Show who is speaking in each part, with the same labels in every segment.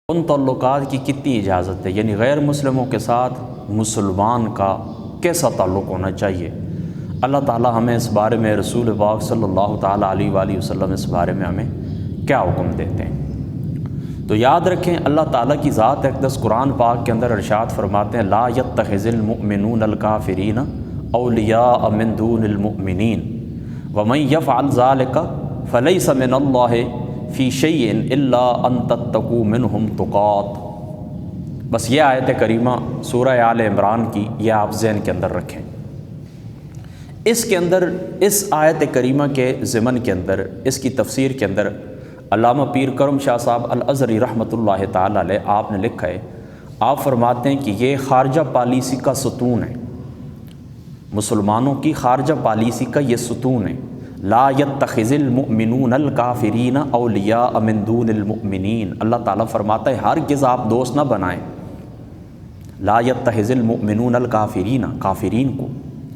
Speaker 1: ان تعلقات کی کتنی اجازت ہے، یعنی غیر مسلموں کے ساتھ مسلمان کا کیسا تعلق ہونا چاہیے؟ اللہ تعالی ہمیں اس بارے میں، رسول پاک صلی اللہ تعالیٰ علیہ وآلہ وسلم اس بارے میں ہمیں کیا حکم دیتے ہیں؟ تو یاد رکھیں، اللہ تعالیٰ کی ذات اقدس قرآن پاک کے اندر ارشاد فرماتے ہیں لا يتخذ المؤمنون الکافرین اولیاء من دون المؤمنین ومن یفعل ذلک فلیس من اللہ فی شیء الا ان تتقوا منہم تقات۔ بس یہ آیت کریمہ سورہ آل عمران کی، یہ آپ ذہن کے اندر رکھیں۔ اس کے اندر، اس آیت کریمہ کے ضمن کے اندر، اس کی تفسیر کے اندر علامہ پیر کرم شاہ صاحب الازہری رحمۃ اللہ تعالی علیہ آپ نے لکھا ہے، آپ فرماتے ہیں کہ یہ خارجہ پالیسی کا ستون ہے، مسلمانوں کی خارجہ پالیسی کا یہ ستون ہے۔ لا يتخذ المؤمنون الکافرین اولیاء من دون المؤمنین، اللہ تعالیٰ فرماتا ہے ہرگز آپ دوست نہ بنائیں، لا يتخذ المؤمنون الکافرین، کافرین کو،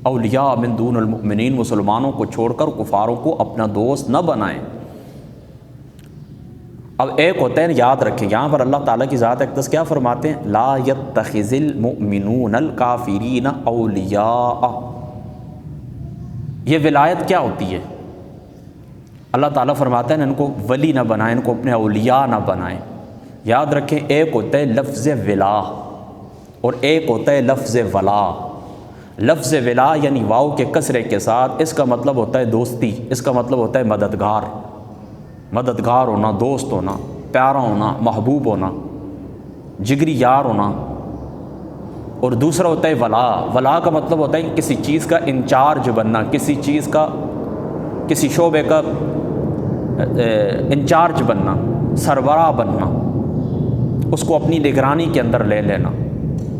Speaker 1: اولیاء من دون المؤمنین، مسلمانوں کو چھوڑ کر کفاروں کو اپنا دوست نہ بنائیں۔ اب ایک ہوتا ہے، یاد رکھیں یہاں پر اللہ تعالیٰ کی ذات اقدس کیا فرماتے ہیں؟ لا يتخذ المؤمنون الکافرین اولیاء۔ یہ ولایت کیا ہوتی ہے؟ اللہ تعالیٰ فرماتا ہے ان کو ولی نہ بنائیں، ان کو اپنے اولیاء نہ بنائیں۔ یاد رکھیں ایک ہوتا ہے لفظ ولا اور ایک ہوتا ہے لفظ ولا۔ لفظ ولا یعنی واو کے کسرے کے ساتھ، اس کا مطلب ہوتا ہے دوستی، اس کا مطلب ہوتا ہے مددگار، مددگار ہونا، دوست ہونا، پیارا ہونا، محبوب ہونا، جگری یار ہونا۔ اور دوسرا ہوتا ہے ولا۔ ولا کا مطلب ہوتا ہے کسی چیز کا انچارج بننا، کسی چیز کا، کسی شعبے کا انچارج بننا، سربراہ بننا، اس کو اپنی نگرانی کے اندر لے لینا،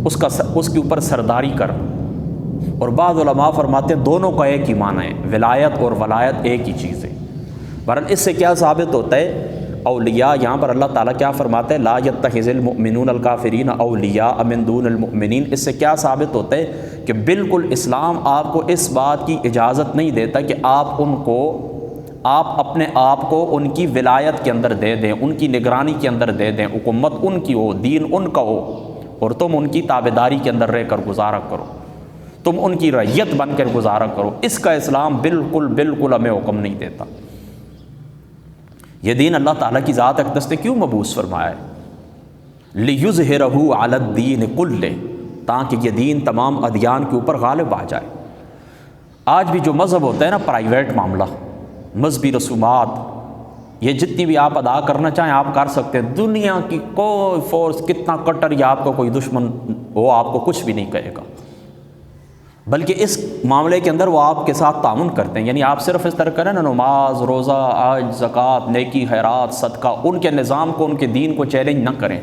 Speaker 1: اس کے اوپر سرداری کرنا۔ اور بعض علماء فرماتے ہیں دونوں کا ایک ہی معنی ہے، ولایت اور ولایت ایک ہی چیز ہے۔ بہرحال اس سے کیا ثابت ہوتا ہے؟ اولیاء، یہاں پر اللہ تعالیٰ کیا فرماتا ہے؟ لا يتخذ المؤمنون الکافرین اولیاء من دون المؤمنین۔ اس سے کیا ثابت ہوتا ہے کہ بالکل اسلام آپ کو اس بات کی اجازت نہیں دیتا کہ آپ اپنے آپ کو ان کی ولایت کے اندر دے دیں، ان کی نگرانی کے اندر دے دیں، حکومت ان کی ہو، دین ان کا ہو، اور تم ان کی تابعداری کے اندر رہ کر گزارا کرو، تم ان کی رعیت بن کر گزارا کرو۔ اس کا اسلام بالکل ہمیں حکم نہیں دیتا۔ یہ دین اللہ تعالیٰ کی ذات اقدس نے کیوں مبعوث فرمایا ہے؟ لِيُظْهِرَهُ عَلَى الدِّينِ كُلِّهِ، تاکہ یہ دین تمام ادیان کے اوپر غالب آ جائے۔ آج بھی جو مذہب ہوتا ہے نا، پرائیویٹ معاملہ، مذہبی رسومات، یہ جتنی بھی آپ ادا کرنا چاہیں آپ کر سکتے ہیں، دنیا کی کوئی فورس کتنا کٹر یا آپ کو کوئی دشمن وہ آپ کو کچھ بھی نہیں کہے گا، بلکہ اس معاملے کے اندر وہ آپ کے ساتھ تعاون کرتے ہیں۔ یعنی آپ صرف اس طرح کریں نا، نماز، روزہ، حج، زکوٰۃ، نیکی، خیرات، صدقہ، ان کے نظام کو، ان کے دین کو چیلنج نہ کریں،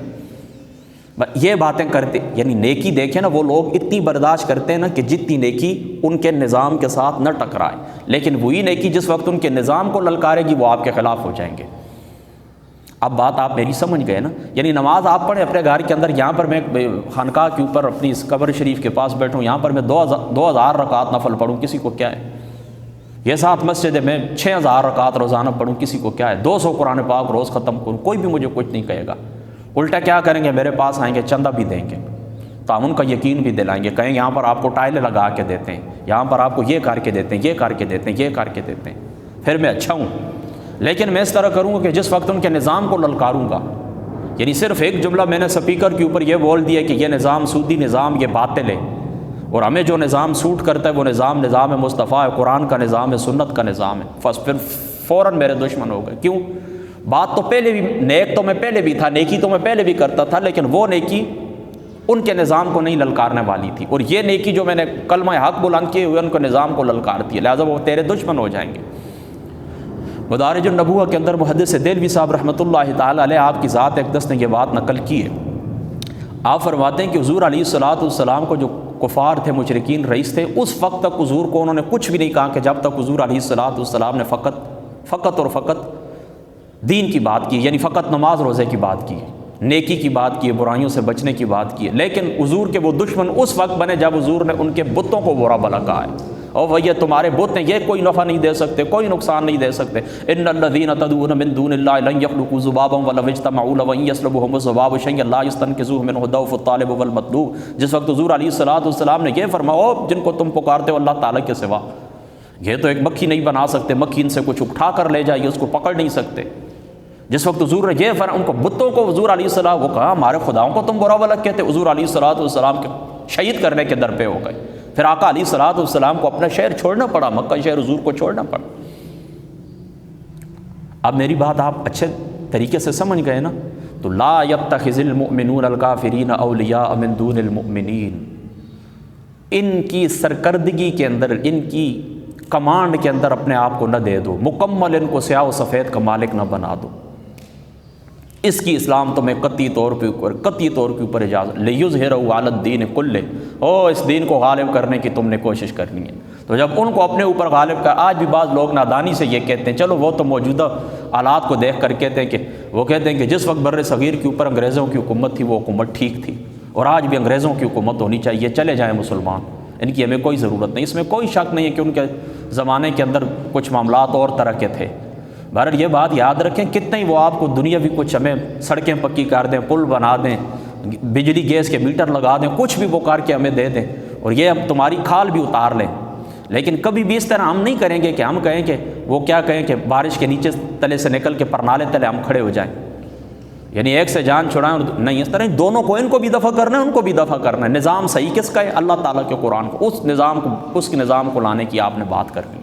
Speaker 1: یہ باتیں کرتے، یعنی نیکی دیکھیں نا، وہ لوگ اتنی برداشت کرتے ہیں نا کہ جتنی نیکی ان کے نظام کے ساتھ نہ ٹکرائے، لیکن وہی نیکی جس وقت ان کے نظام کو للکارے گی وہ آپ کے خلاف ہو جائیں گے۔ اب بات آپ میری سمجھ گئے نا؟ یعنی نماز آپ پڑھیں اپنے گھر کے اندر، یہاں پر میں خانقاہ کے اوپر اپنی اس قبر شریف کے پاس بیٹھوں، یہاں پر میں 2000 رکعت نفل پڑھوں، کسی کو کیا ہے؟ یہ 7 مسجد ہے، میں 6000 رکعت روزانہ پڑھوں، کسی کو کیا ہے؟ 200 قرآن پاک روز ختم کروں، کوئی بھی مجھے کچھ نہیں کہے گا۔ الٹا کیا کریں گے؟ میرے پاس آئیں گے، چندہ بھی دیں گے، تعاون کا یقین بھی دلائیں گے، کہیں یہاں پر آپ کو ٹائلیں لگا کے دیتے ہیں، یہاں پر آپ کو یہ کر کے دیتے ہیں، یہ کر کے دیتے ہیں، یہ کر کے دیتے ہیں، پھر میں اچھا ہوں۔ لیکن میں اس طرح کروں گا کہ جس وقت ان کے نظام کو للکاروں گا، یعنی صرف ایک جملہ میں نے سپیکر کے اوپر یہ بول دیا کہ یہ نظام سودی نظام، یہ باطل ہے، اور ہمیں جو نظام سوٹ کرتا ہے وہ نظام مصطفیٰ ہے، قرآن کا نظام ہے، سنت کا نظام ہے، پھر فوراً میرے دشمن ہو گئے۔ کیوں؟ بات تو پہلے بھی، نیک تو میں پہلے بھی تھا، نیکی تو میں پہلے بھی کرتا تھا، لیکن وہ نیکی ان کے نظام کو نہیں للکارنے والی تھی، اور یہ نیکی جو میں نے کلمہ حق بلند کیے ہوئے ان کے نظام کو للکارتی ہے، لہٰذا وہ تیرے دشمن ہو جائیں گے۔ مدارج النبوہ کے اندر محدث دہلوی صاحب رحمۃ اللہ تعالی علیہ آپ کی ذات اقدس نے یہ بات نقل کی ہے۔ آپ فرماتے ہیں کہ حضور علیہ الصلوۃ والسلام کو جو کفار تھے، مشرکین رئیس تھے، اس وقت تک حضور کو انہوں نے کچھ بھی نہیں کہا کہ جب تک حضور علیہ الصلوۃ والسلام نے فقط اور فقط دین کی بات کی، یعنی فقط نماز روزے کی بات کی، نیکی کی بات کی، برائیوں سے بچنے کی بات کی ہے۔ لیکن حضور کے وہ دشمن اس وقت بنے جب حضور نے ان کے بتوں کو برا بھلا کہا ہے۔ اور وہ یہ تمہارے بت ہیں، یہ کوئی نفع نہیں دے سکتے، کوئی نقصان نہیں دے سکتے۔ ان الذین تدعون من دون اللہ لن یخلقوا ذبابا ولو اجتمعوا له وان یسلبهم الذباب شیئا لا یستنقذوه منه ضعف الطالب والمطلوب۔ جس وقت حضور علیہ الصلوۃ والسلام نے یہ فرمایا، جن کو تم پکارتے ہو اللہ تعالیٰ کے سوا، یہ تو ایک مکھی نہیں بنا سکتے، مکھی ان سے کچھ اٹھا کر لے جائے، اس کو پکڑ نہیں سکتے۔ جس وقت حضور نے یہ فرمایا، ان کو بتوں کو حضور علیہ السلام وہ کہا ہمارے خداؤں کو تم برا بھلا کہتے، حضور علیہ السلام کے شہید کرنے کے در پہ ہو گئے۔ پھر آقا علیہ السلام کو اپنا شہر چھوڑنا پڑا، مکہ شہر حضور کو چھوڑنا پڑا۔ اب میری بات آپ اچھے طریقے سے سمجھ گئے نا؟ تو لا یتخذ المؤمنون الکافرین اولیاء من دون المؤمنین، ان کی سرکردگی کے اندر، ان کی کمانڈ کے اندر اپنے آپ کو نہ دے دو، مکمل ان کو سیاہ و سفید کا مالک نہ بنا دو۔ اس کی اسلام تمہیں قطعی طور کے اوپر اجازت، لیظہرہ علی الدین کلہ، اس دین کو غالب کرنے کی تم نے کوشش کرنی ہے۔ تو جب ان کو اپنے اوپر غالب کر، آج بھی بعض لوگ نادانی سے یہ کہتے ہیں، چلو وہ تو موجودہ حالات کو دیکھ کر کہتے ہیں کہ وہ کہتے ہیں کہ جس وقت بر صغیر کے اوپر انگریزوں کی حکومت تھی وہ حکومت ٹھیک تھی، اور آج بھی انگریزوں کی حکومت ہونی چاہیے، چلے جائیں مسلمان، ان کی ہمیں کوئی ضرورت نہیں۔ اس میں کوئی شک نہیں ہے کہ ان کے زمانے کے اندر کچھ معاملات اور طرح کے تھے۔ بہرحال یہ بات یاد رکھیں، کتنے ہی وہ آپ کو دنیاوی کچھ ہمیں سڑکیں پکی کر دیں، پل بنا دیں، بجلی گیس کے میٹر لگا دیں، کچھ بھی وہ کر کے ہمیں دے دیں، اور یہ اب تمہاری کھال بھی اتار لیں، لیکن کبھی بھی اس طرح ہم نہیں کریں گے کہ ہم کہیں کہ وہ کیا کہیں کہ بارش کے نیچے تلے سے نکل کے پرنالے تلے ہم کھڑے ہو جائیں، یعنی ایک سے جان چھڑائیں، نہیں اس طرح دونوں کو، ان کو بھی دفع کرنا ہے، ان کو بھی دفع کرنا ہے۔ نظام صحیح کس کا ہے؟ اللہ تعالیٰ کے قرآن کو، اس نظام کو لانے کی آپ نے بات کرنی۔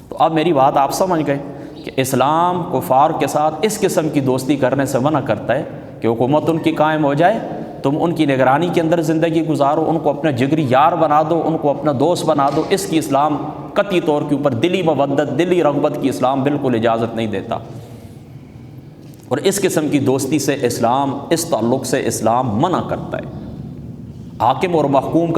Speaker 1: تو اب میری بات آپ سمجھ گئے کہ اسلام کفار کے ساتھ اس قسم کی دوستی کرنے سے منع کرتا ہے کہ حکومت ان کی قائم ہو جائے، تم ان کی نگرانی کے اندر زندگی گزارو، ان کو اپنا جگری یار بنا دو، ان کو اپنا دوست بنا دو۔ اس کی اسلام قطعی طور کے اوپر دلی مودت، دلی رغبت کی اسلام بالکل اجازت نہیں دیتا، اور اس قسم کی دوستی سے اسلام، اس تعلق سے اسلام منع کرتا ہے۔ حاکم اور محکوم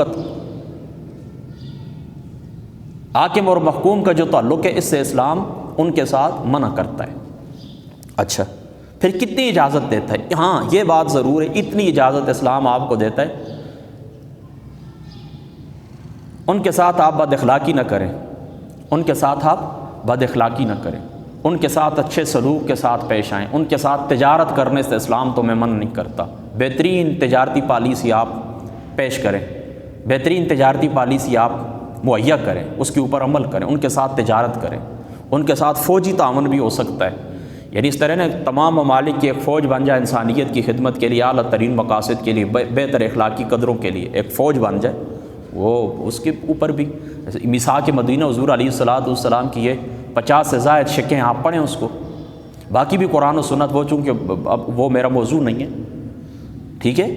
Speaker 1: کا جو تعلق ہے، اس سے اسلام ان کے ساتھ منع کرتا ہے۔ اچھا، پھر کتنی اجازت دیتا ہے؟ ہاں یہ بات ضرور ہے، اتنی اجازت اسلام آپ کو دیتا ہے، ان کے ساتھ آپ بد اخلاقی نہ کریں، ان کے ساتھ آپ بد اخلاقی نہ کریں، ان کے ساتھ اچھے سلوک کے ساتھ پیش آئیں، ان کے ساتھ تجارت کرنے سے اسلام تمہیں منع نہیں کرتا۔ بہترین تجارتی پالیسی آپ پیش کریں، بہترین تجارتی پالیسی آپ مہیا کریں، اس کے اوپر عمل کریں، ان کے ساتھ تجارت کریں، ان کے ساتھ فوجی تعاون بھی ہو سکتا ہے، یعنی اس طرح تمام ممالک کی ایک فوج بن جائے انسانیت کی خدمت کے لیے، اعلیٰ ترین مقاصد کے لیے، بہتر اخلاقی قدروں کے لیے ایک فوج بن جائے، وہ اس کے اوپر بھی میثاق مدینہ حضور علیہ السلام کی یہ 50 سے زائد شکیں آپ پڑھیں اس کو، باقی بھی قرآن و سنت، وہ چونکہ اب وہ میرا موضوع نہیں ہے، ٹھیک ہے۔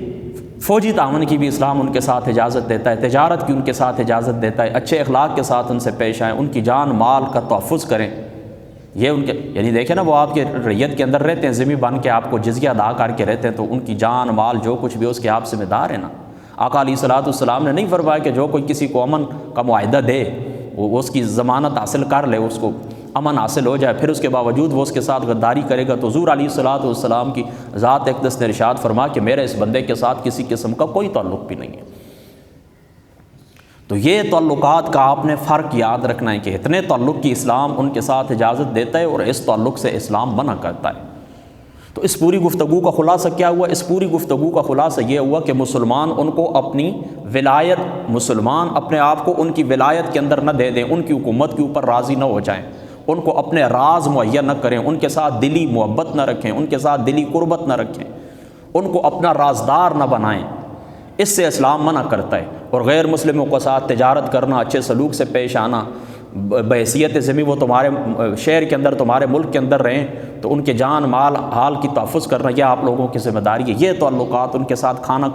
Speaker 1: فوجی تعاون کی بھی اسلام ان کے ساتھ اجازت دیتا ہے، تجارت کی ان کے ساتھ اجازت دیتا ہے، اچھے اخلاق کے ساتھ ان سے پیش آئیں، ان کی جان مال کا تحفظ کریں، یہ ان کے، یعنی دیکھیں نا وہ آپ کے رعیت کے اندر رہتے ہیں، ذمہ بن کے آپ کو جزیہ ادا کر کے رہتے ہیں، تو ان کی جان مال جو کچھ بھی اس کے آپ ذمہ دار ہیں نا۔ آقا علیہ السلام نے نہیں فرمایا کہ جو کوئی کسی کو امن کا معاہدہ دے، وہ اس کی ضمانت حاصل کر لے، اس کو امن حاصل ہو جائے، پھر اس کے باوجود وہ اس کے ساتھ غداری کرے گا، تو حضور علیہ السلام کی ذات اقدس نے ارشاد فرما کہ میرے اس بندے کے ساتھ کسی قسم کا کوئی تعلق بھی نہیں ہے۔ تو یہ تعلقات کا آپ نے فرق یاد رکھنا ہے کہ اتنے تعلق کی اسلام ان کے ساتھ اجازت دیتا ہے، اور اس تعلق سے اسلام منع کرتا ہے۔ تو اس پوری گفتگو کا خلاصہ کیا ہوا؟ اس پوری گفتگو کا خلاصہ یہ ہوا کہ مسلمان ان کو اپنی ولایت، مسلمان اپنے آپ کو ان کی ولایت کے اندر نہ دے دیں، ان کی حکومت کے اوپر راضی نہ ہو جائیں، ان کو اپنے راز مہیا نہ کریں، ان کے ساتھ دلی محبت نہ رکھیں، ان کے ساتھ دلی قربت نہ رکھیں، ان کو اپنا رازدار نہ بنائیں، اس سے اسلام منع کرتا ہے۔ اور غیر مسلموں کے ساتھ تجارت کرنا، اچھے سلوک سے پیش آنا، بحیثیت ذمہ وہ تمہارے شہر کے اندر، تمہارے ملک کے اندر رہیں، تو ان کے جان مال حال کی تحفظ کرنا یہ آپ لوگوں کی ذمہ داری ہے۔ یہ تعلقات، ان کے ساتھ کھانا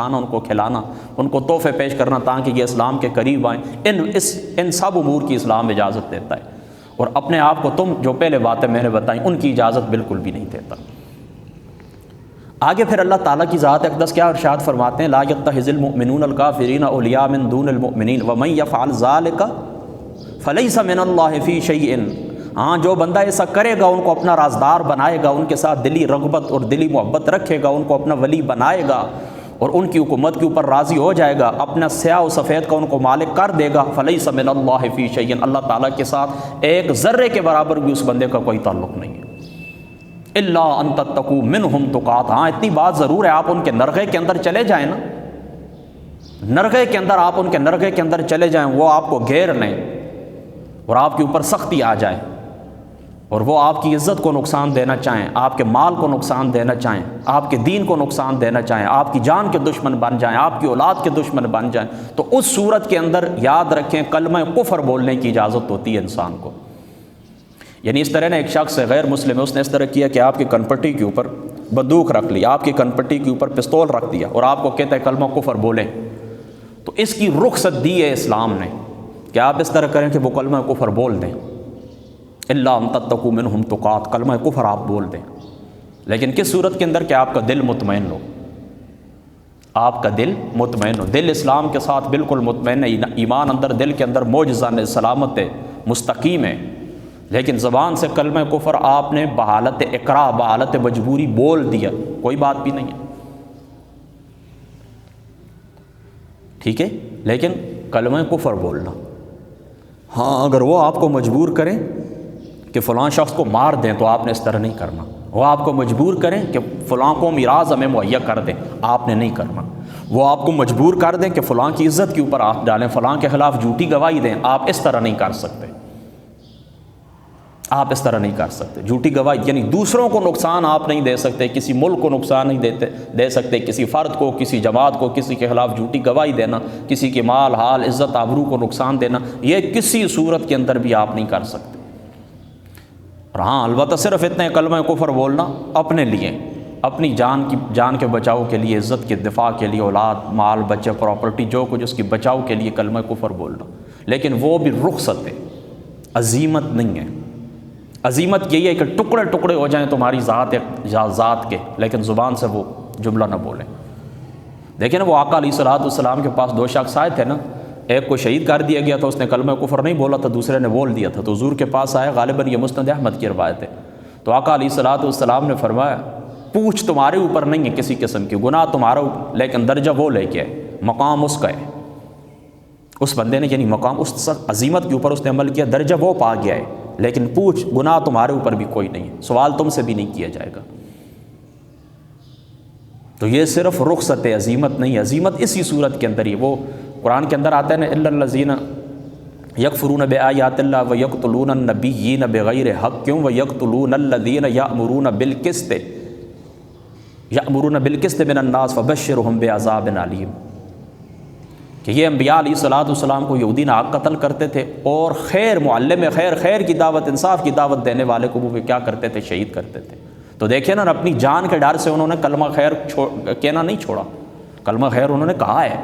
Speaker 1: ان کو کھلانا، ان کو تحفے پیش کرنا تاکہ یہ اسلام کے قریب آئیں، ان سب امور کی اسلام اجازت دیتا ہے، اور اپنے آپ کو تم جو پہلے باتیں میں نے بتائیں ان کی اجازت بالکل بھی نہیں دیتا۔ آگے پھر اللہ تعالیٰ کی ذات اقدس کیا ارشاد فرماتے ہیں؟ لا يتخذ المؤمنون الکافرین اولیاء من دون المؤمنین ومن یفعل ذلک فلیس من اللہ فی شیء۔ ہاں جو بندہ ایسا کرے گا، ان کو اپنا رازدار بنائے گا، ان کے ساتھ دلی رغبت اور دلی محبت رکھے گا، ان کو اپنا ولی بنائے گا، اور ان کی حکومت کے اوپر راضی ہو جائے گا، اپنا سیاہ و سفید کا ان کو مالک کر دے گا، فلیس من اللہ فی شیء، اللہ تعالیٰ کے ساتھ ایک ذرے کے برابر بھی اس بندے کا کوئی تعلق نہیں ہے۔ الا ان تتقوا منہم تقات، ہاں اتنی بات ضرور ہے، آپ ان کے نرغے کے اندر چلے جائیں نا، نرغے کے اندر، آپ ان کے نرغے کے اندر چلے جائیں، وہ آپ کو گھیر لیں اور آپ کے اوپر سختی آ جائے، اور وہ آپ کی عزت کو نقصان دینا چاہیں، آپ کے مال کو نقصان دینا چاہیں، آپ کے دین کو نقصان دینا چاہیں، آپ کی جان کے دشمن بن جائیں، آپ کی اولاد کے دشمن بن جائیں، تو اس صورت کے اندر یاد رکھیں کلمہ کفر بولنے کی اجازت ہوتی ہے انسان کو۔ یعنی اس طرح نے ایک شخص غیر مسلم ہے، اس نے اس طرح کیا کہ آپ کی کنپٹی کے اوپر بندوق رکھ لی، آپ کی کنپٹی کے اوپر پستول رکھ دیا اور آپ کو کہتا ہے کلمہ کفر بولیں، تو اس کی رخصت دی ہے اسلام نے کہ آپ اس طرح کریں کہ وہ کلمہ کفر بول دیں، الا ان تتقوا منہم تقات، کلمہ کفر آپ بول دیں، لیکن کس صورت کے اندر کہ آپ کا دل مطمئن ہو، آپ کا دل مطمئن ہو، دل اسلام کے ساتھ بالکل مطمئن ہے، ایمان اندر دل کے اندر موجزہ سلامت ہے، مستقیم ہے، لیکن زبان سے کلمہ کفر آپ نے بحالت اکراہ، بحالت مجبوری بول دیا، کوئی بات بھی نہیں ہے، ٹھیک ہے، لیکن کلمہ کفر بولنا، ہاں اگر وہ آپ کو مجبور کریں کہ فلاں شخص کو مار دیں تو آپ نے اس طرح نہیں کرنا، وہ آپ کو مجبور کریں کہ فلاں کو میراث ہمیں مہیا کر دیں، آپ نے نہیں کرنا، وہ آپ کو مجبور کر دیں کہ فلاں کی عزت کے اوپر ہاتھ ڈالیں، فلاں کے خلاف جھوٹی گواہی دیں، آپ اس طرح نہیں کر سکتے، آپ اس طرح نہیں کر سکتے، جھوٹی گواہی یعنی دوسروں کو نقصان آپ نہیں دے سکتے، کسی ملک کو نقصان نہیں دے سکتے، کسی فرد کو، کسی جماعت کو، کسی کے خلاف جھوٹی گواہی دینا، کسی کے مال حال عزت آبرو کو نقصان دینا، یہ کسی صورت کے اندر بھی آپ نہیں کر سکتے۔ اور ہاں البتہ صرف اتنے کلمہ کفر بولنا اپنے لیے، اپنی جان کے بچاؤ کے لیے، عزت کے دفاع کے لیے، اولاد مال بچے پراپرٹی جو کچھ اس کی بچاؤ کے لیے کلمہ کفر بولنا، لیکن وہ بھی رخصت ہے، عزیمت نہیں ہے۔ عزیمت یہی ہے کہ ٹکڑے ٹکڑے ہو جائیں تمہاری ذات کے، لیکن زبان سے وہ جملہ نہ بولیں۔ دیکھیں نا وہ آقا علیہ الصلوۃ والسلام کے پاس دو شخص آئے تھے نا، ایک کو شہید کر دیا گیا تھا، اس نے کلمہ کفر نہیں بولا تھا، دوسرے نے بول دیا تھا، تو حضور کے پاس آئے، غالباً یہ مسند احمد کی روایت ہے، تو آقا علیہ الصلوۃ والسلام نے فرمایا پوچھ تمہارے اوپر نہیں ہے کسی قسم کی، گناہ تمہارا اوپر، لیکن درجہ وہ لے کے آئے، مقام اس کا ہے، اس بندے نے یعنی مقام اس عظیمت کے اوپر اس نے عمل کیا، درجہ وہ پا گیا ہے، لیکن پوچھ گناہ تمہارے اوپر بھی کوئی نہیں ہے، سوال تم سے بھی نہیں کیا جائے گا۔ تو یہ صرف رخصت عظیمت نہیں، عظیمت اسی صورت کے اندر ہی، وہ قرآن کے اندر آتا ہے نا الا الذین یکفرون بآیات اللہ ویقتلون النبیین بغیر حق، کیوں ویقتلون الذین یأمرون بالقسط من الناس فبشرہم بعذاب علیم، کہ یہ انبیاء علیہ الصلوۃ والسلام کو یہودی ناحق قتل کرتے تھے، اور خیر معلم خیر کی دعوت، انصاف کی دعوت دینے والے کو وہ کیا کرتے تھے، شہید کرتے تھے۔ تو دیکھیں نا اپنی جان کے ڈر سے انہوں نے کلمہ خیر کہنا نہیں چھوڑا، کلمہ خیر انہوں نے کہا ہے۔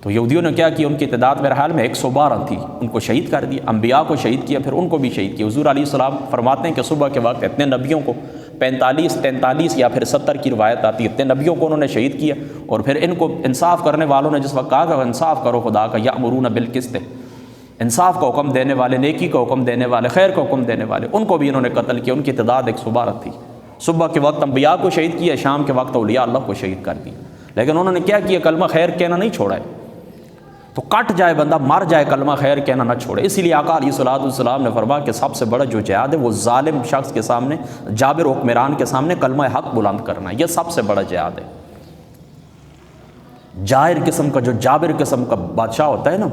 Speaker 1: تو یہودیوں نے کیا کیا، ان کی تعداد میرے حال میں 112 تھی، ان کو شہید کر دیا، انبیاء کو شہید کیا، پھر ان کو بھی شہید کیا۔ حضور علیہ السلام فرماتے ہیں کہ صبح کے وقت اتنے نبیوں کو 43 یا پھر 70 کی روایت آتی ہے، اتنے نبیوں کو انہوں نے شہید کیا، اور پھر ان کو انصاف کرنے والوں نے جس وقت کہا کہ انصاف کرو خدا کا، یأمرون بالقسط، انصاف کا حکم دینے والے، نیکی کا حکم دینے والے، خیر کا حکم دینے والے، ان کو بھی انہوں نے قتل کیا، ان کی تعداد 112 تھی۔ صبح کے وقت انبیاء کو شہید کیا، شام کے وقت اولیاء اللہ کو شہید کر دیا، لیکن انہوں نے کیا کیا، کلمہ خیر کہنا نہیں چھوڑا ہے۔ تو کٹ جائے بندہ، مر جائے، کلمہ خیر کہنا نہ چھوڑے۔ اسی لیے آقا علیہ الصلوۃ والسلام نے فرمایا کہ سب سے بڑا جو جہاد ہے وہ ظالم شخص کے سامنے، جابر حکمران کے سامنے کلمہ حق بلند کرنا ہے، یہ سب سے بڑا جہاد ہے۔ جائر قسم کا، جو جابر قسم کا بادشاہ ہوتا ہے نا،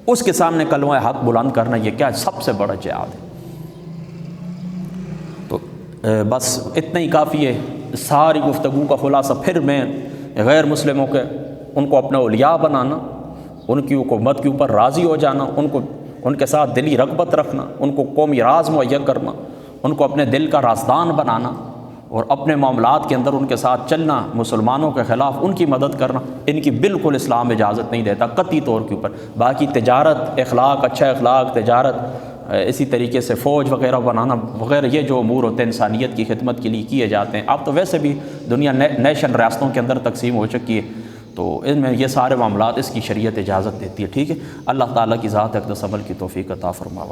Speaker 1: اس کے سامنے کلمہ حق بلند کرنا، یہ کیا ہے، سب سے بڑا جہاد ہے۔ تو بس اتنا ہی کافی ہے، ساری گفتگو کا خلاصہ۔ پھر میں غیر مسلموں کے ان کو اپنا اولیاء بنانا، ان کی حکومت کے اوپر راضی ہو جانا، ان کے ساتھ دلی رغبت رکھنا، ان کو قومی راز مہیا کرنا، ان کو اپنے دل کا رازدان بنانا، اور اپنے معاملات کے اندر ان کے ساتھ چلنا، مسلمانوں کے خلاف ان کی مدد کرنا، ان کی بالکل اسلام اجازت نہیں دیتا قطعی طور کے اوپر۔ باقی تجارت، اخلاق، اچھا اخلاق، تجارت، اسی طریقے سے فوج وغیرہ بنانا وغیرہ، یہ جو امور ہوتے ہیں انسانیت کی خدمت کے لیے کیے جاتے ہیں۔ اب تو ویسے بھی دنیا نیشن ریاستوں کے اندر تقسیم ہو چکی ہے، تو ان میں یہ سارے معاملات اس کی شریعت اجازت دیتی ہے، ٹھیک ہے۔ اللہ تعالیٰ کی ذات اقدس عمل کی توفیق عطا فرما۔